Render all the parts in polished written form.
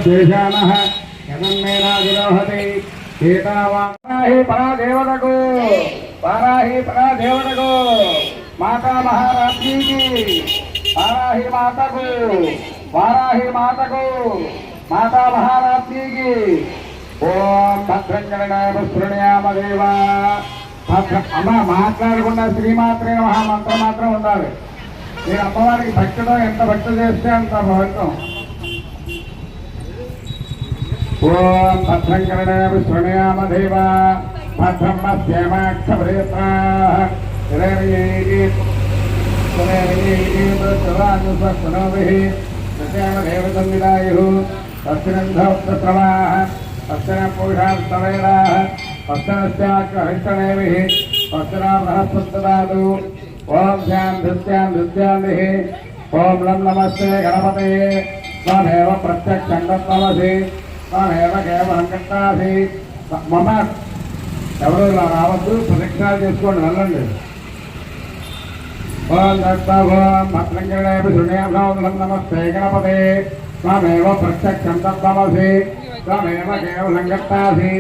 శేషానః యమన్మేనాదిరోహతి సీతావాహి పరాదేవతకు వారాహి పరాదేవతకు మాతా మహారాజ్ఞికి వారాహి మాతకు వారాహి మాతకు మాతా మహారాజ్ఞికి ఓం భద్రంజనయామదేవా అమ్మ మాట్లాడకుండా శ్రీమాత్రే మహామంత్రం మాత్రం ఉండాలి. మీరు అమ్మవారికి భక్తితో ఎంత భక్తి చేస్తే అంత భక్తం. ఓం భద్రంజనయామదేవా భద్రమ్మక్షేమాక్షరేత్రా దేవతంవిదాయు తస్మిన్ధోత్సవాః తస్మిన పూషాస్తవేళాః తస్మినశ్చాహరిష్టనేమిః తస్మిన బృహస్పతిదాతు ఓం శాంతిశ్చాంతిశ్చాంతిః ఓం లం నమస్తే గణపతయే త్వమేవ ప్రత్యక్షం తత్వమసి త్వమేవ కేవలం కర్తాసి. మమ ఎవరు రావద్దు, ప్రదక్షిణాలు చేసుకోండి, వెళ్ళండి. ఓం దత్తాభోం భద్రంగణేపి శృణ్యాభ్యం నమస్తే గణపతే త్వమేవ ప్రత్యక్షం తత్వమసి త్వమేవ కేవలం కర్తాసి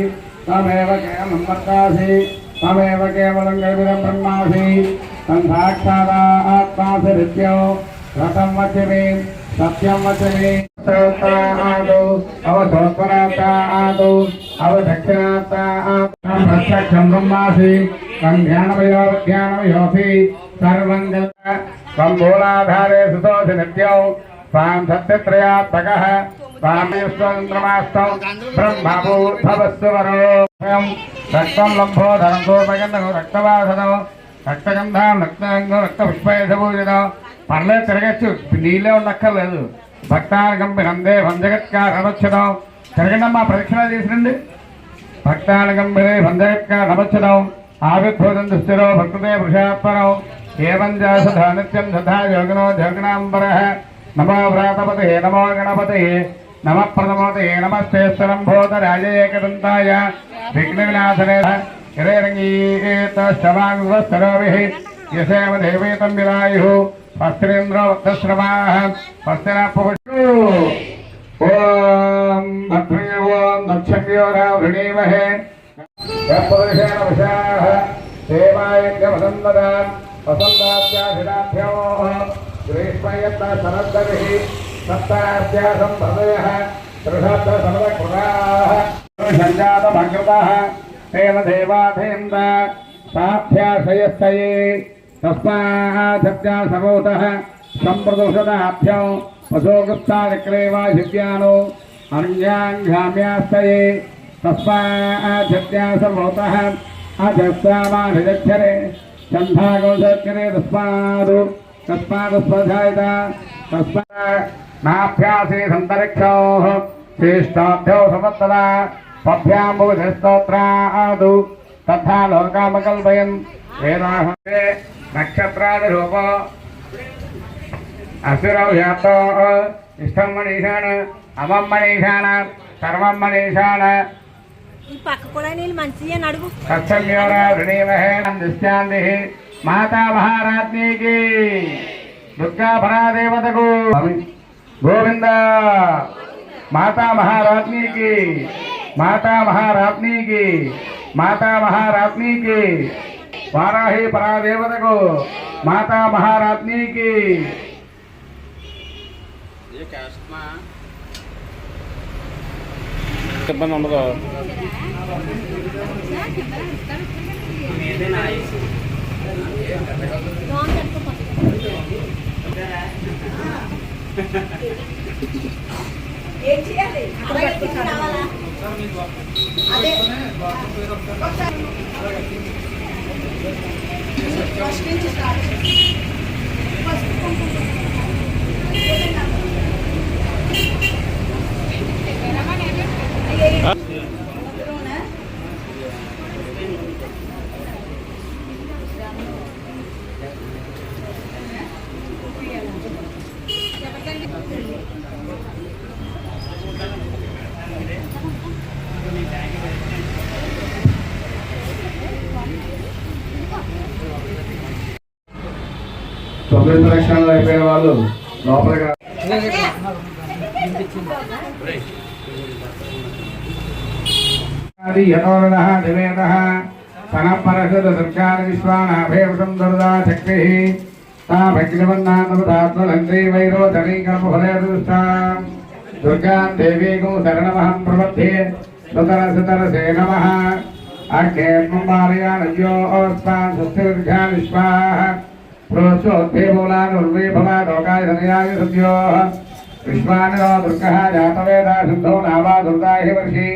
త్వమేవ కేవలం కర్తాసి త్వమేవ కేవలం గర్భిరం బ్రహ్మాసి సంసాక్షాదాత్మాసి నిత్యం రథం వచమి సత్యం వచమి అవసోత్పరాతాదు అవదక్షిణాత్మా బ్రహ్మాసి ధ్యానమయోసి సర్వం మూలాధారే సుతోసి నిత్యం స్వాం సత్యత్రయాత్మకః స్వామిస్వతంత్రమాస్తం బ్రహ్మభూతవస్సువరో రక్తం లంబోధరం గోపగంధం రక్తవాసనం రక్తగంధం రక్తాంగం రక్తపుష్పేషభూషితం. పర్లేదు, తిరగచ్చు, నీళ్ళే ఉండక్కర్లేదు. భక్తానుగంభిరందే వంజగత్కారమచ్చడం తిరగండమ్మా, ప్రదక్షిణ చేసినండి. భక్తానుగంభిరే వంజగత్కారమచ్చడం ఆవిర్భూతం దుస్థిరో భక్తే పురుషాత్మనం ఏవం సదా నిత్యం సదా యోగినో యోగినాంబరః. నమో వ్రాతపతే నమో గణపతే నమ ప్రథమోదయే నమస్తే స్థలంభూతరాజయేకదంతాయ విఘ్నవినాశనే హిరేరంగీతశ్చవాంగుస్తరోభిః యసేమ దేవేతం విలాయుః స్వస్తిరేంద్రో వక్తశ్రవాః స్వస్తిన పుష్టు. ఓం భద్రయ ఓం దక్షవ్యోరావృణీమహే యఃపురుషేణ వశాః సేవాయంగమసందదాం వసంతాభ్యాభిలాభ్యో గ్రీష్మయత్న సనద్దరిః సప్తాభ్యాసం హృదయః త్రిషద్ధ సమదకృతాః సంజాతమగ్రతః తేన దేవాధేంద్ర సాభ్యాశయస్తయే తస్మాసత్యాసమూతః సంప్రదోషదాభ్యం వసోగుప్తాదిక్రేవాసిద్యానో అన్యాంఘామ్యాస్తయే తస్మాసత్యాసమూతః అజస్సామానిజక్షరే చంధాగోచరే తస్మాదస్పధాయిత తస్మాభ్యాసే సంతరిక్షోః శ్రేష్టాభ్యో సమత్తదా పభ్యాంబుధస్తోత్రాదు తథా లోకామకల్పయన్ వేదాహే నక్షత్రాదిరూపో అసురౌ యాతో ఇష్టం మనీషాణ అమం మనీషాణ సర్వం మనీషాణ సత్సంయోరణీమహే మాతా మహారాజ్ఞికి దుర్గా పరాదేవతకు గోవింద మాతా మహారాజ్ఞికి మాతా మహారాజ్ఞికి మాతా మహారాజ్ఞికి వారాహి పరాదేవతకు మాతా మహారాజ్ఞికి. ఇబ్బంది ఉండదు. ఏం చేయాలి? అదే ఫస్ట్ నుంచి స్టార్ట్ తొమ్మిది ప్రదక్షిణలు అయిపోయిన వాళ్ళు లోపలికి ఆది యతోరదః దివేదః తనపరషద దుర్గాన విశ్వానాభేవసం దుర్గా శక్తి తా భక్తివన్నాత్మతాత్మలంత్రీ వైరోచనీకర్మఫలేదుష్టాం దుర్గాం దేవీగం శరణమహం ప్రపద్యే సుతరసుతరసే నమః అగ్నేర్మాలయానజ్యోస్మాన్ సుస్థిర్ఘా విశ్వాః ప్రోత్సోద్భేమూలానుర్వీభవా లోకాయ ధనయాయ సద్యోః విశ్వానిరో దుర్గः జాతవేదా శుద్ధో నావా దుర్గాహి వర్షి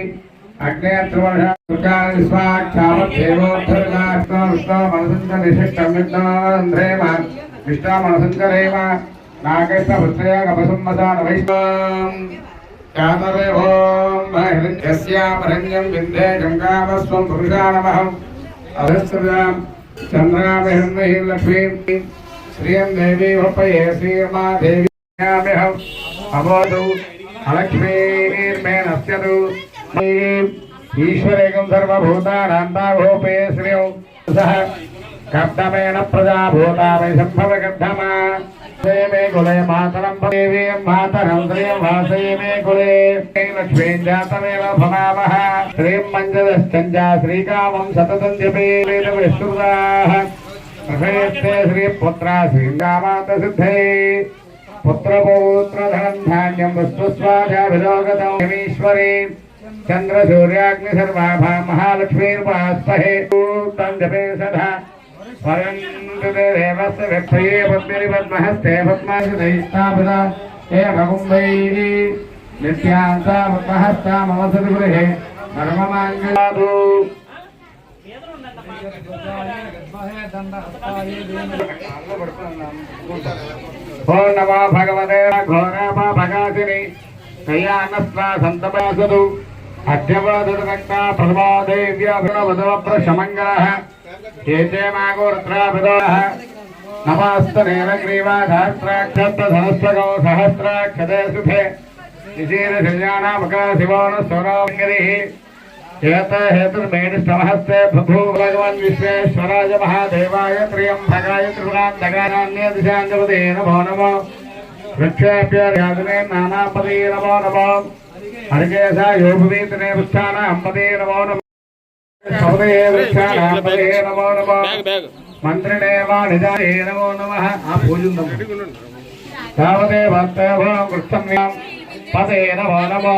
అగ్నేత్రవర్ష దుర్గా విశ్వాక్షామద్దేవోద్ధరినాష్టో విష్ణో మనసంచ నిశిష్టం విష్ణోంధ్రేమ విష్ణో మనసంచరేమ నాగేశ పుత్రయ కపసంవసాన వైష్ణవం జాతవే ఓం హృద్యస్యామరణ్యం విందే గంగామస్వం పురుషానమహం అధస్త్రజాం చంద్రామహిర్మహి లక్ష్మీం శ్రియం దేవీ వపయే శ్రీర్మా దేవి అబోధు అలక్ష్మీర్మే నశ్యతు ఈశ్వరేకం సర్వభూతానాంతాభోపే శ్రియం సహ కర్దమేన ప్రజాభూతా వై సంభవ కర్దమా మే కులే మాతరం దేవీం మాతరం శ్రీం వాసే మే కులే లక్ష్మీం జాతమేవ భవామః శ్రీం మంజదశ్చంజ శ్రీకామం సతతం జపే వేద విశ్రుతాః ప్రసయస్తే శ్రీ పుత్ర శ్రీరామాత సిద్ధే పుత్రపౌత్రధనం ధాన్యం వస్తుస్వాజాభిలోకతమీశ్వరీ చంద్ర సూర్యాగ్ని సర్వాభా మహాలక్ష్మీర్వాస్మహే తం జపే సదా స్వయందేవస్య వ్యక్తయే పద్మిని పద్మహస్తే పద్మాసితైస్తాపిత ఏ భగుంభైః నిత్యాంతా పద్మహస్తా మమ సద్గృహే ధర్మమాంగళాదు ఓం నమో భగవతే ఘోరాపా భగాసిని కయానస్వా సంతపాసదు అధ్యవదరక్తా ప్రథమాదేవ్యాభినవదవప్రశమంగళః ఏతే మాగోర్త్రాభిదోః నమస్తనేరగ్రీవా సహస్రాక్షత్తధనస్వగో సహస్రాక్షతే సుఖే నిశీరశయానామకా శివోన స్వరాంగరిః ఏత హేతుర్మేణిష్టమహస్తే బభూవ భగవన్ విశ్వేశ్వరాయ మహాదేవాయ త్ర్యంబకాయ త్రిపురాంతకారాణ్య దిశాంజపదే నమో నమో వృక్షేభ్యాదినే నానాపదే నమో నమో హరికేశ యోపవీతనే వృక్షానాంపదే నమో నమో సౌదే వృక్షానాంపదే నమో నమో మంత్రిణే వాణిజాయే నమో నమః ఆ పూజుందం తావదే భక్తేభో వృక్షం పదే నమో నమో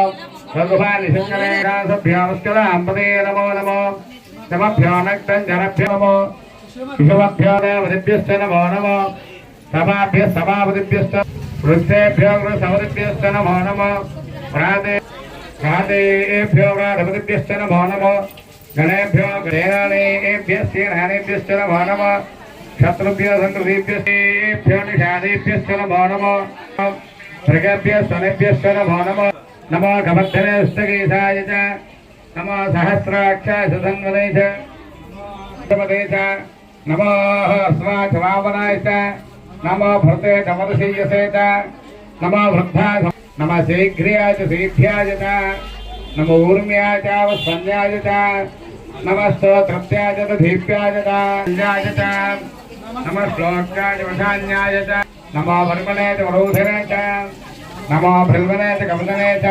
రఘుపాలి శంకరేభ్యామస్కరాంపదే నమో నమో శమభ్యో నక్తంజరభ్యో నమో శిశుభ్యో దేవదిభ్యశ్చ నమో నమో సభాభ్య సభాపతిభ్యశ్చ వృద్ధేభ్యో వృషభదిభ్యశ్చ నమో నమో ప్రాదేభ్యో ప్రాధపతిభ్యశ్చ నమో నమో గణేభ్యో గణేనానేభ్యశ్చేనానేభ్యశ్చ నమో నమో శత్రుభ్యో సంకృతిభ్యశ్చేభ్యో నిషాదేభ్యశ్చ నమో నమో మృగభ్య స్వనేభ్యశ్చ నమో నమో నమో గమద్ధనేష్టకేశాయ చ నమో సహస్రాక్షాయ సుసంగదే చ నమో స్వాచవామనాయ చ నమో భృతే దమదశీయసే చ నమో వృద్ధాయ నమ శీఘ్ర్యాయ చ శీఘ్ర్యాయ చ నమో ఊర్మ్యాయ చ వస్వన్యాయ చ నమ స్తోత్రప్యాయ చ దీప్యాయ చ చ నమ శ్లోక్యాయ వశాన్యాయ చ నమో వర్మణే చ వరూధినే చ నమో భృల్వనే చ కమలనే చ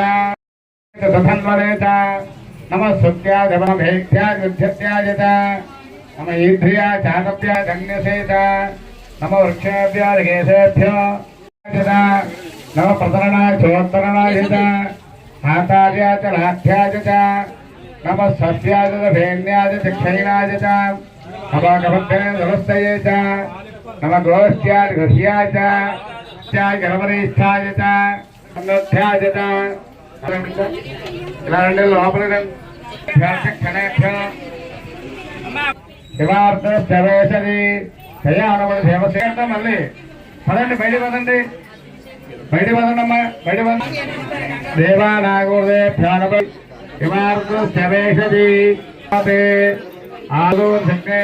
సధన్వనే చ నమ సుత్యాయ నమ భేక్ష్యాయ విద్యత్యాయ చ నమ ఈధ్ర్యాయ చాతప్యాయ ధన్యసే చ నమ వృక్షేభ్యాయ కేశేభ్యో చ నమ ప్రతరణాయ చోత్తరణాయ చ ఆచార్యాయ చ లాఠ్యాయ చ నమ సస్యాయ చ భేన్యాయ చ క్షైణాయ చ నమ కమధ్యనే నమస్తయే చ నమ గోష్ఠ్యాయ గృహ్యాయ చ గణపరిష్టాయ చ అన్నధ్యాయ చ ఇలా రెండు లోపల శివార్థవేశది శయానమని దేవసేన మళ్ళీ పదండి బయట పదండి బయట పదండమ్మా బయట పద దేవా నాగోదే భ్యానపై శివార్థవేశది ఆదో శక్తి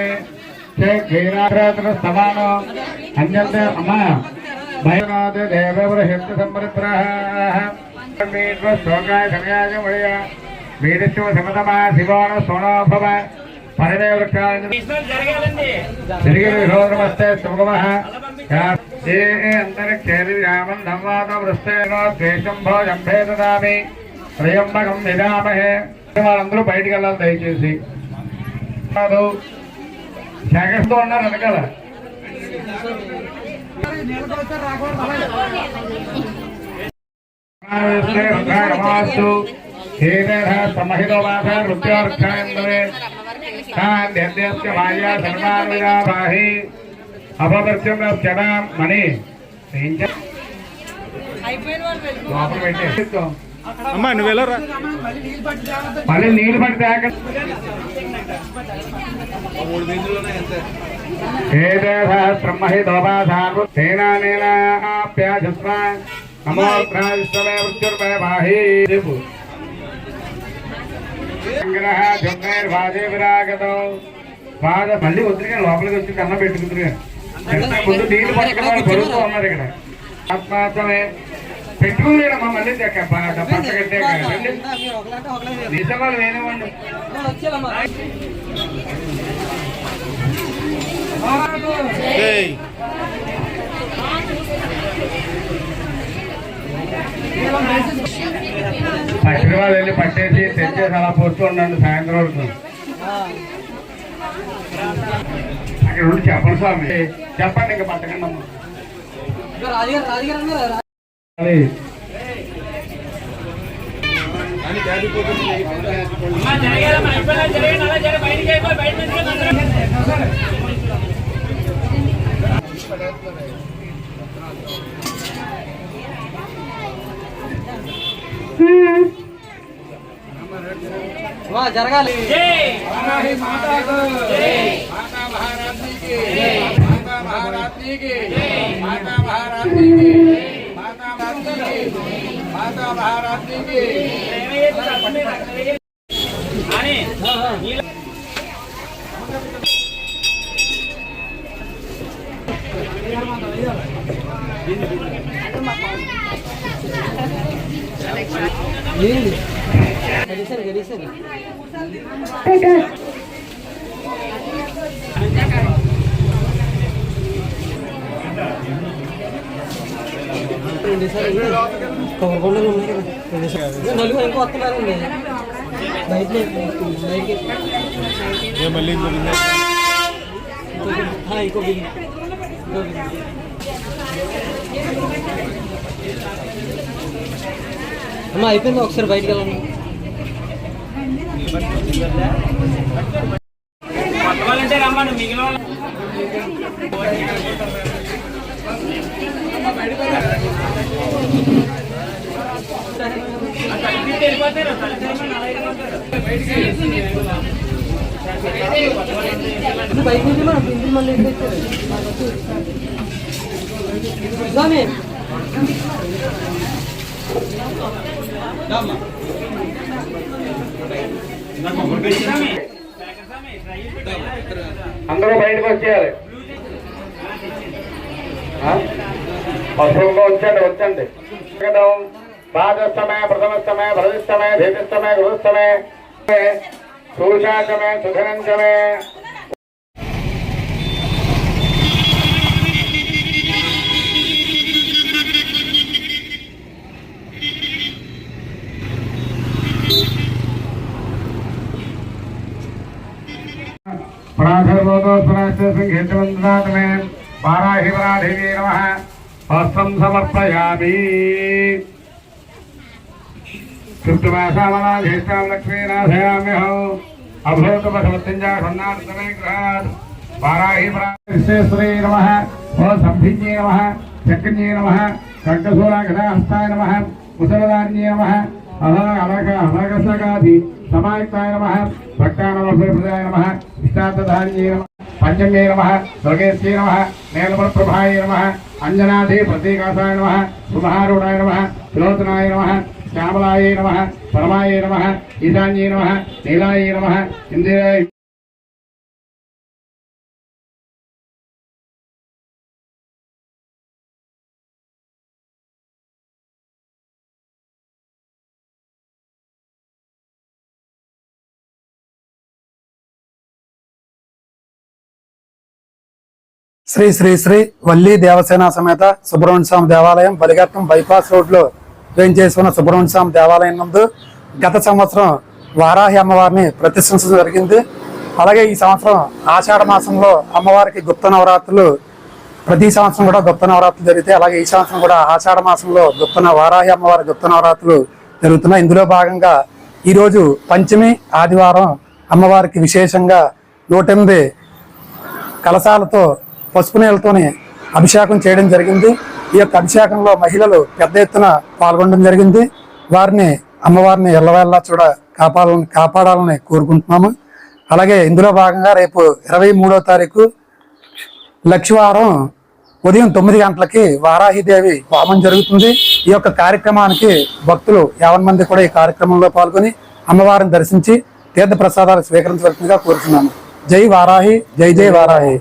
క్షీరాత్ర అన్యంత అమ్మా భయనాథ దేవహిత సంపరిత్రాః శ్లోకాయ సమయాయ మయ వీరశివ సమతమా శివాన సోనోభవ పరమే వృక్షాయ జరిగిన విరోధమస్తే సుగమః ఏ అంతరిక్షేది రామం ధమ్వాత వృష్టేనో ద్వేషం భోజంభే దదామి త్రయంబకం విధామహే. వాళ్ళందరూ బయటికి వెళ్ళాలి దయచేసి. శాఖతో ఉన్నారు వెనకాల. సమహితో మాస నృత్యోర్ఘాంధవే కాంధ్యస్య మాయా సర్వాన్విరాబాహి అపమృత్యం క్షణం మణి లోపల పెట్టే అమ్మా నువ్వు వెళ్ళరా మళ్ళీ నీళ్ళు పట్టి తాక బ్రహ్మహి దోపాధారు సేనానేనాప్యాజస్వ నమో ప్రావిశ్వమే మృత్యుర్మే బాహి సంగ్రహ జొన్నేర్వాజే విరాగతో బాధ మళ్ళీ వద్దుగా లోపలికి వచ్చి కన్న పెట్టుకుంటుగా ముందు నీళ్ళు పట్టుకున్న వాళ్ళు బరువుతూ ఉన్నారు ఇక్కడ. ఆత్మాత్మే పెట్టుకోలేడమ్మా మళ్ళీ పంట కట్టే నిజాలు వేరేవండి. పట్టిన వాళ్ళు వెళ్ళి పట్టేసి తెచ్చేసి అలా పోస్తూ ఉండండి సాయంత్రం వరకు. అక్కడ ఉండి చెప్పండి స్వామి, చెప్పండి ఇంకా పట్టకండి అమ్మ. జరగాలి. గడిసారు కవర్కొండలు ఉన్నాయి కదా నలుగు ఇంకో వస్తున్నారండి బయట మళ్ళీ ఇంకో బిల్లు అమ్మా అయిపోయింది ఒకసారి బయటకు వెళ్ళండి. రమ్మను మిగిలిన బయట నుంచి మనం ఇంటికి మళ్ళీ అందరూ బయటకు వచ్చేయాలి. పశువుగా వచ్చండి. పాదస్తమే ప్రథమస్తమే భరదిస్తమే భేదిస్తమే గృహస్థమే సూషాకమే సుధనంజమే. प्राधर्वोदोस्वराष्ट्रसङ्घेतवन्द्रातमे वाराहिवराधिवे नमः हस्तं समर्पयामि. कृष्णमासामनाधीष्टां लक्ष्मीनाथयाम्यहौ अभूतपशवत्यञ्जा सन्नार्थमे गृहात् वाराहिवराधिश्रेश्वरे नमः ओ संभिज्ञे नमः चक्रज्ञे नमः खड्गशूलागदाहस्ताय नमः मुसलधार्ये नमः अहरकसगाधि समायुक्ताय नमः भक्तानवप्रदाय नमः इष्टार्थधारिणे नमः पंचम्ये नमः स्वर्गेश्ये नमः नेलप्रभाय नमः अंजनाधि प्रतीकासाय नमः सुमहारूढाय नमः त्रिलोचनाय नमः श्यामलाय नमः परमाय नमः ईशान्ये नमः नीलाय नमः इंदिराय శ్రీ శ్రీ శ్రీ వల్లి దేవసేన సమేత సుబ్రహ్మణ్య స్వామి దేవాలయం బలిఘట్టం బైపాస్ రోడ్ లో వేయించేసి ఉన్న సుబ్రహ్మణ్య స్వామి దేవాలయం నందు గత సంవత్సరం వారాహి అమ్మవారిని ప్రతిష్ఠించడం జరిగింది. అలాగే ఈ సంవత్సరం ఆషాఢ మాసంలో అమ్మవారికి గుప్త నవరాత్రులు ప్రతి సంవత్సరం కూడా గుప్త నవరాత్రులు జరుగుతాయి. అలాగే ఈ సంవత్సరం కూడా ఆషాఢ మాసంలో వారాహి అమ్మవారి గుప్త నవరాత్రులు జరుగుతున్నాయి. ఇందులో భాగంగా ఈరోజు పంచమి ఆదివారం అమ్మవారికి విశేషంగా 108 కలశాలతో పసుపు నీళ్ళతోనే అభిషేకం చేయడం జరిగింది. ఈ యొక్క అభిషేకంలో మహిళలు పెద్ద ఎత్తున పాల్గొనడం జరిగింది. వారిని అమ్మవారిని ఎల్లవేళ్ళ కాపాడాలని కోరుకుంటున్నాము. అలాగే ఇందులో భాగంగా రేపు 23వ తారీఖు లక్షవారం ఉదయం 9 గంటలకి వారాహిదేవి హోమం జరుగుతుంది. ఈ యొక్క కార్యక్రమానికి భక్తులు 50 మంది కూడా ఈ కార్యక్రమంలో పాల్గొని అమ్మవారిని దర్శించి తీర్థ ప్రసాదాలు స్వీకరించవలసిందిగా కోరుతున్నాము. జై వారాహి, జై జై వారాహి.